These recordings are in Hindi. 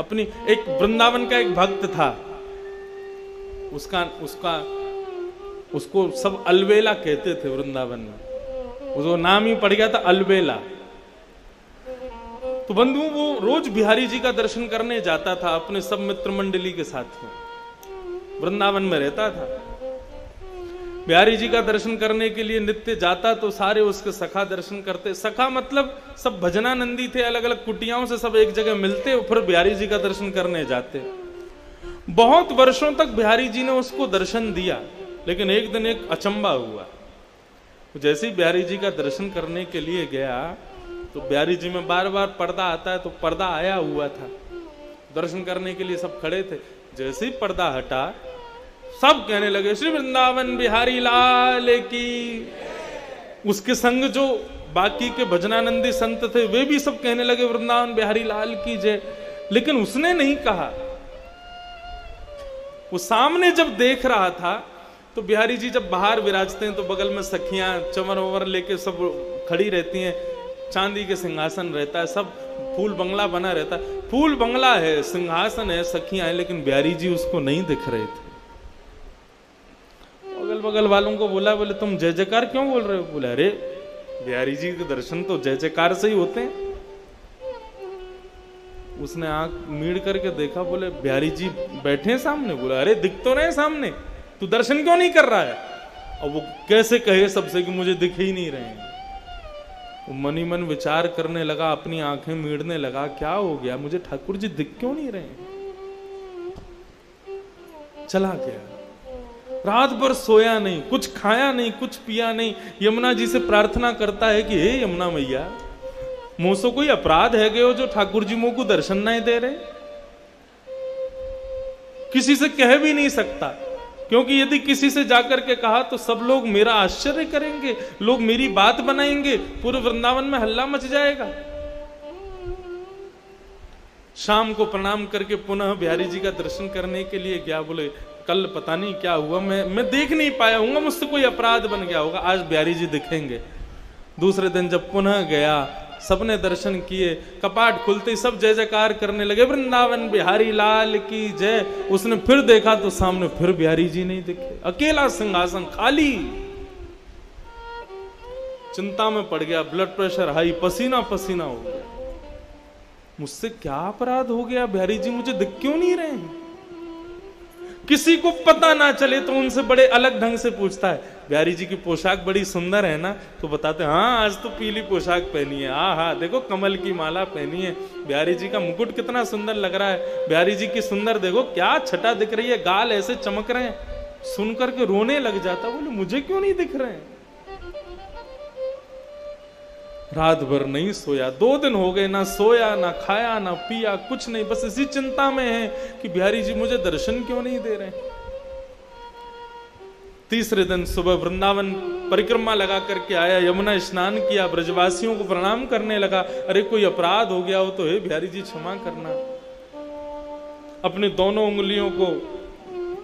अपनी एक वृंदावन का एक भक्त था, उसको सब अलवेला कहते थे वृंदावन में, उसको नाम ही पड़ गया था अलवेला। तो बंधु वो रोज बिहारी जी का दर्शन करने जाता था अपने सब मित्र मंडली के साथ में, वृंदावन में रहता था। बिहारी जी का दर्शन करने के लिए नित्य जाता तो सारे उसके सखा दर्शन करते। सखा मतलब सब भजनानंदी थे, अलग अलग कुटियाओं से सब एक जगह मिलते और फिर बिहारी जी का दर्शन करने जाते। बहुत वर्षों तक बिहारी जी ने उसको दर्शन दिया, लेकिन एक दिन एक अचंबा हुआ। जैसे ही बिहारी जी का दर्शन करने के लिए गया तो बिहारी जी में बार बार पर्दा आता है, तो पर्दा आया हुआ था, दर्शन करने के लिए सब खड़े थे। जैसे ही पर्दा हटा सब कहने लगे श्री वृंदावन बिहारी लाल की। उसके संग जो बाकी के भजनानंदी संत थे वे भी सब कहने लगे वृंदावन बिहारी लाल की जय, लेकिन उसने नहीं कहा। वो सामने जब देख रहा था तो बिहारी जी जब बाहर विराजते हैं तो बगल में सखियां चंवर ववर लेके सब खड़ी रहती हैं, चांदी के सिंहासन रहता है, सब फूल बंगला बना रहता है। फूल बंगला है, सिंहासन है, सखियां हैं, लेकिन बिहारी जी उसको नहीं दिख रहे थे। अगल बगल वालों को बोला, बोले तुम जय जयकार क्यों बोल रहे हो? बोले अरे बिहारी जी के दर्शन तो जय जयकार से ही होते हैं। उसने आंख मीड़ करके देखा, बोले बिहारी जी बैठे हैं सामने? बोला अरे दिख तो रहे सामने, तू दर्शन क्यों नहीं कर रहा है? और वो कैसे कहे सबसे कि मुझे दिख ही नहीं रहे हैं। वो मनी मन विचार करने लगा, अपनी आंखें मीड़ने लगा, क्या हो गया, मुझे ठाकुर जी दिख क्यों नहीं रहे हैं? चला गया, रात भर सोया नहीं, कुछ खाया नहीं, कुछ पिया नहीं। यमुना जी से प्रार्थना करता है कि हे यमुना मैया, मुझसे कोई अपराध है गयो जो ठाकुर जी मुझको दर्शन नहीं दे रहे? किसी से कह भी नहीं सकता, क्योंकि यदि किसी से जाकर के कहा तो सब लोग मेरा आश्चर्य करेंगे, लोग मेरी बात बनाएंगे, पूरे वृंदावन में हल्ला मच जाएगा। शाम को प्रणाम करके पुनः बिहारी जी का दर्शन करने के लिए गया। बोले कल पता नहीं क्या हुआ, मैं देख नहीं पाया हूँ, मुझसे कोई अपराध बन गया होगा, आज बिहारी जी दिखेंगे। दूसरे दिन जब पुनः गया, सबने दर्शन किए, कपाट खुलते ही सब जय जयकार करने लगे, वृंदावन बिहारी लाल की जय। उसने फिर देखा तो सामने फिर बिहारी जी नहीं दिखे, अकेला सिंहासन खाली। चिंता में पड़ गया, ब्लड प्रेशर हाई, पसीना पसीना हो गया। मुझसे क्या अपराध हो गया, बिहारी जी मुझे दिख क्यों नहीं रहे हैं? किसी को पता ना चले तो उनसे बड़े अलग ढंग से पूछता है, बिहारी जी की पोशाक बड़ी सुंदर है ना? तो बताते हैं हाँ आज तो पीली पोशाक पहनी है, हाँ देखो कमल की माला पहनी है, बिहारी जी का मुकुट कितना सुंदर लग रहा है, बिहारी जी की सुंदर देखो क्या छटा दिख रही है, गाल ऐसे चमक रहे हैं। सुन करके रोने लग जाता, बोले मुझे क्यों नहीं दिख रहे हैं? रात भर नहीं सोया, 2 दिन हो गए, ना सोया ना खाया ना पिया, कुछ नहीं, बस इसी चिंता में है कि बिहारी जी मुझे दर्शन क्यों नहीं दे रहे। तीसरे दिन सुबह वृंदावन परिक्रमा लगा करके आया, यमुना स्नान किया, ब्रजवासियों को प्रणाम करने लगा। अरे कोई अपराध हो गया हो तो हे बिहारी जी क्षमा करना। अपने दोनों उंगलियों को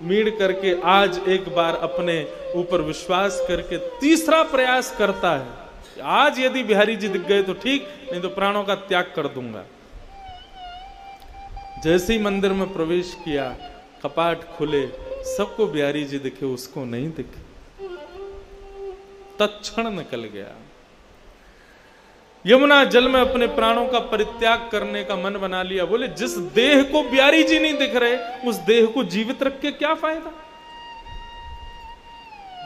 मीड़ करके आज एक बार अपने ऊपर विश्वास करके तीसरा प्रयास करता है, आज यदि बिहारी जी दिख गए तो ठीक, नहीं तो प्राणों का त्याग कर दूंगा। जैसे ही मंदिर में प्रवेश किया, कपाट खुले, सबको बिहारी जी दिखे, उसको नहीं दिखे। तत्क्षण निकल गया। यमुना जल में अपने प्राणों का परित्याग करने का मन बना लिया। बोले जिस देह को बिहारी जी नहीं दिख रहे, उस देह को जीवित रख के क्या फायदा?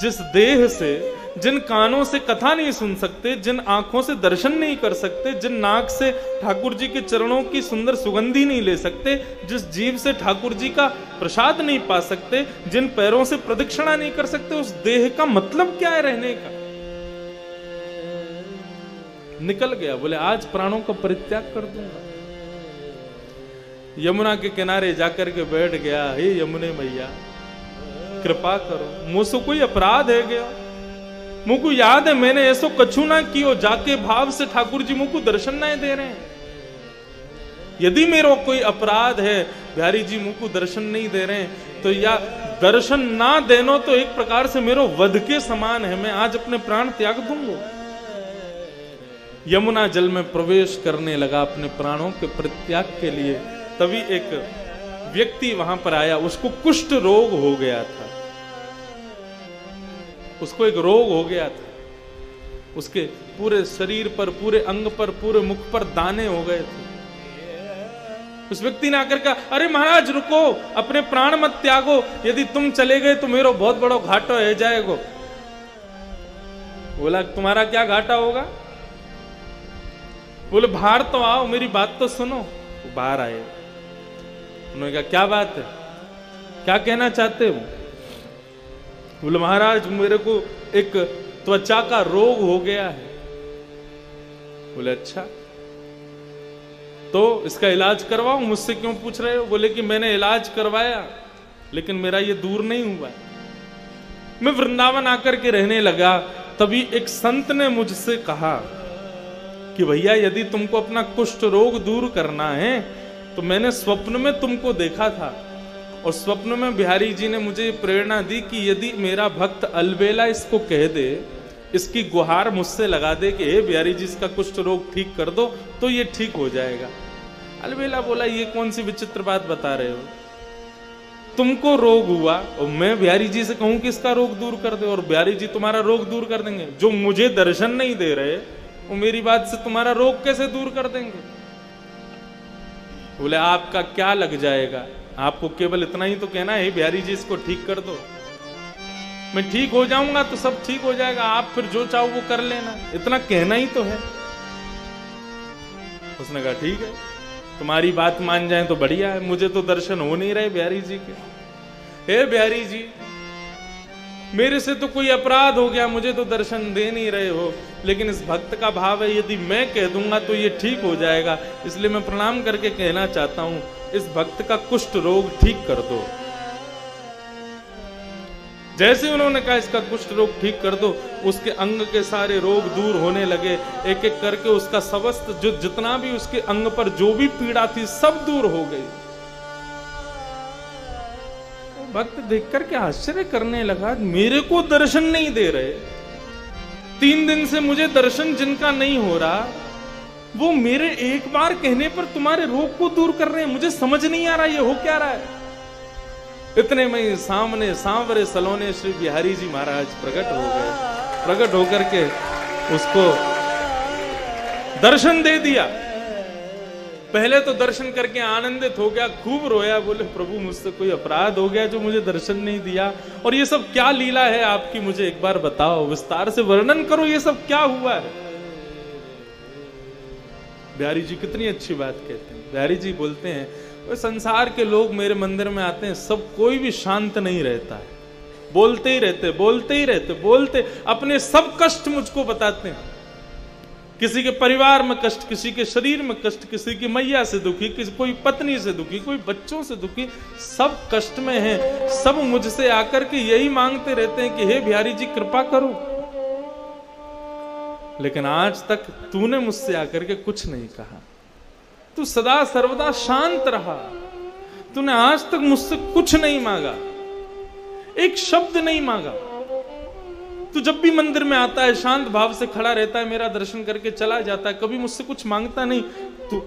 जिस देह से, जिन कानों से कथा नहीं सुन सकते, जिन आंखों से दर्शन नहीं कर सकते, जिन नाक से ठाकुर जी के चरणों की सुंदर सुगंधी नहीं ले सकते, जिस जीव से ठाकुर जी का प्रसाद नहीं पा सकते, जिन पैरों से प्रदक्षिणा नहीं कर सकते, उस देह का मतलब क्या है रहने का? निकल गया, बोले आज प्राणों का परित्याग कर दूंगा। यमुना के किनारे जाकर के बैठ गया, हे यमुने मैया कृपा करो, मुझसे कोई अपराध है गया? मुझको याद है मैंने ऐसो कछु ना कियो, जाके भाव से ठाकुर जी मुझको दर्शन नहीं दे रहे हैं। यदि मेरा कोई अपराध है, बिहारी जी मुझको दर्शन नहीं दे रहे हैं, तो या दर्शन ना देनो तो एक प्रकार से मेरो वध के समान है, मैं आज अपने प्राण त्याग दूंगा। यमुना जल में प्रवेश करने लगा अपने प्राणों के परित्याग के लिए। तभी एक व्यक्ति वहां पर आया, उसको कुष्ठ रोग हो गया था, उसको एक रोग हो गया था, उसके पूरे शरीर पर, पूरे अंग पर, पूरे मुख पर दाने हो गए थे। उस व्यक्ति ने आकर कहा, अरे महाराज रुको, अपने प्राण मत त्यागो, यदि तुम चले गए तो मेरा बहुत बड़ा घाटा हो जाएगा। बोला तुम्हारा क्या घाटा होगा? बोले बाहर तो आओ, मेरी बात तो सुनो। वो बाहर आए, उन्होंने कहा क्या बात है, क्या कहना चाहते हो? बोले महाराज मेरे को एक त्वचा का रोग हो गया है। बोले अच्छा, तो इसका इलाज करवाऊं, मुझसे क्यों पूछ रहे हो? बोले कि मैंने इलाज करवाया लेकिन मेरा ये दूर नहीं हुआ। मैं वृंदावन आकर के रहने लगा, तभी एक संत ने मुझसे कहा कि भैया यदि तुमको अपना कुष्ठ रोग दूर करना है तो मैंने स्वप्न में तुमको देखा था, और स्वप्न में बिहारी जी ने मुझे प्रेरणा दी कि यदि मेरा भक्त अलबेला इसको कह दे, इसकी गुहार मुझसे लगा दे कि हे बिहारी जी इसका कुष्ठ रोग ठीक कर दो, तो ये ठीक हो जाएगा। अलबेला बोला ये कौन सी विचित्र बात बता रहे हो, तुमको रोग हुआ और मैं बिहारी जी से कहूं कि इसका रोग दूर कर दे, और बिहारी जी तुम्हारा रोग दूर कर देंगे? जो मुझे दर्शन नहीं दे रहे वो मेरी बात से तुम्हारा रोग कैसे दूर कर देंगे? बोले आपका क्या लग जाएगा, आपको केवल इतना ही तो कहना है बिहारी जी इसको ठीक कर दो, मैं ठीक हो जाऊंगा तो सब ठीक हो जाएगा, आप फिर जो चाहो वो कर लेना, इतना कहना ही तो है। उसने कहा ठीक है, तुम्हारी बात मान जाए तो बढ़िया है, मुझे तो दर्शन हो नहीं रहे बिहारी जी के। हे बिहारी जी मेरे से तो कोई अपराध हो गया, मुझे तो दर्शन दे नहीं रहे हो, लेकिन इस भक्त का भाव है यदि मैं कह दूंगा तो ये ठीक हो जाएगा, इसलिए मैं प्रणाम करके कहना चाहता हूं इस भक्त का कुष्ठ रोग ठीक कर दो। जैसे उन्होंने कहा इसका कुष्ठ रोग ठीक कर दो, उसके अंग के सारे रोग दूर होने लगे, एक एक करके उसका समस्त जो जितना भी उसके अंग पर जो भी पीड़ा थी सब दूर हो गई। भक्त देख करके आश्चर्य करने लगा, मेरे को दर्शन नहीं दे रहे, 3 दिन से मुझे दर्शन जिनका नहीं हो रहा वो मेरे एक बार कहने पर तुम्हारे रोग को दूर कर रहे हैं, मुझे समझ नहीं आ रहा ये हो क्या रहा है। इतने में सामने सांवरे सलोने श्री बिहारी जी महाराज प्रकट हो गए, प्रकट होकर के उसको दर्शन दे दिया। पहले तो दर्शन करके आनंदित हो गया, खूब रोया, बोले प्रभु मुझसे कोई अपराध हो गया जो मुझे दर्शन नहीं दिया, और ये सब क्या लीला है आपकी, मुझे एक बार बताओ, विस्तार से वर्णन करो, ये सब क्या हुआ है। बिहारी जी कितनी अच्छी बात कहते हैं। बिहारी जी बोलते हैं संसार के लोग मेरे मंदिर में आते हैं, सब कोई भी शांत नहीं रहता है, बोलते ही रहते, बोलते ही रहते, बोलते अपने सब कष्ट मुझको बताते हैं, किसी के परिवार में कष्ट, किसी के शरीर में कष्ट, किसी की मैया से दुखी, किसी कोई पत्नी से दुखी, कोई बच्चों से दुखी, सब कष्ट में हैं, सब मुझसे आकर के यही मांगते रहते हैं कि हे बिहारी जी कृपा करो। लेकिन आज तक तूने मुझसे आकर के कुछ नहीं कहा, तू सदा सर्वदा शांत रहा, तूने आज तक मुझसे कुछ नहीं मांगा, एक शब्द नहीं मांगा। तू जब भी मंदिर में आता है शांत भाव से खड़ा रहता है, मेरा दर्शन करके चला जाता है, कभी मुझसे कुछ मांगता नहीं। तू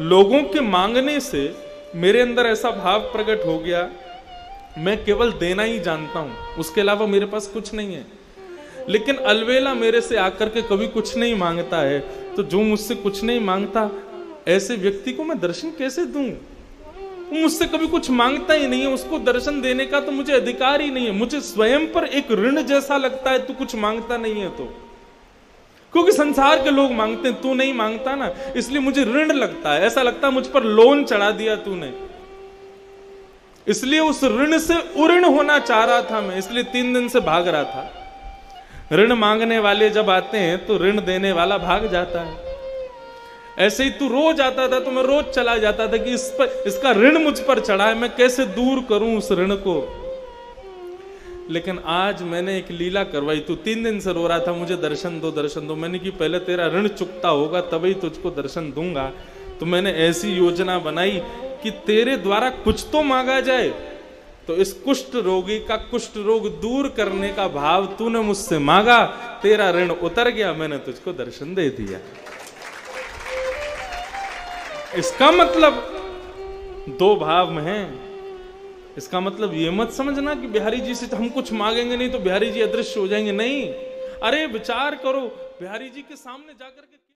लोगों के मांगने से मेरे अंदर ऐसा भाव प्रकट हो गया, मैं केवल देना ही जानता हूं, उसके अलावा मेरे पास कुछ नहीं है। लेकिन अलवेला मेरे से आकर के कभी कुछ नहीं मांगता है, तो जो मुझसे कुछ नहीं मांगता ऐसे व्यक्ति को मैं दर्शन कैसे दूं? वो मुझसे कभी कुछ मांगता ही नहीं है, उसको दर्शन देने का तो मुझे अधिकार ही नहीं है। मुझे स्वयं पर एक ऋण जैसा लगता है, तू कुछ मांगता नहीं है तो, क्योंकि संसार के लोग मांगते हैं, तू नहीं मांगता ना, इसलिए मुझे ऋण लगता है, ऐसा लगता है मुझ पर लोन चढ़ा दिया तूने, इसलिए उस ऋण से उऋण होना चाह रहा था मैं, इसलिए 3 दिन से भाग रहा था। ऋण मांगने वाले जब आते हैं तो ऋण देने वाला भाग जाता है। ऐसे ही तू रोज आता था तो मैं रोज चला जाता था कि इसका ऋण मुझ पर चढ़ा है, मैं कैसे दूर करूं उस ऋण को। लेकिन आज मैंने एक लीला करवाई, तू 3 दिन से रो रहा था मुझे दर्शन दो दर्शन दो, मैंने कि पहले तेरा ऋण चुकता होगा तभी तुझको दर्शन दूंगा। तो मैंने ऐसी योजना बनाई कि तेरे द्वारा कुछ तो मांगा जाए, तो इस कुष्ठ रोगी का कुष्ठ रोग दूर करने का भाव तूने मुझसे मांगा, तेरा ऋण उतर गया, मैंने तुझको दर्शन दे दिया। इसका मतलब दो भाव में हैं। इसका मतलब ये मत समझना कि बिहारी जी से हम कुछ मांगेंगे नहीं तो बिहारी जी अदृश्य हो जाएंगे। नहीं, अरे विचार करो, बिहारी जी के सामने जाकर के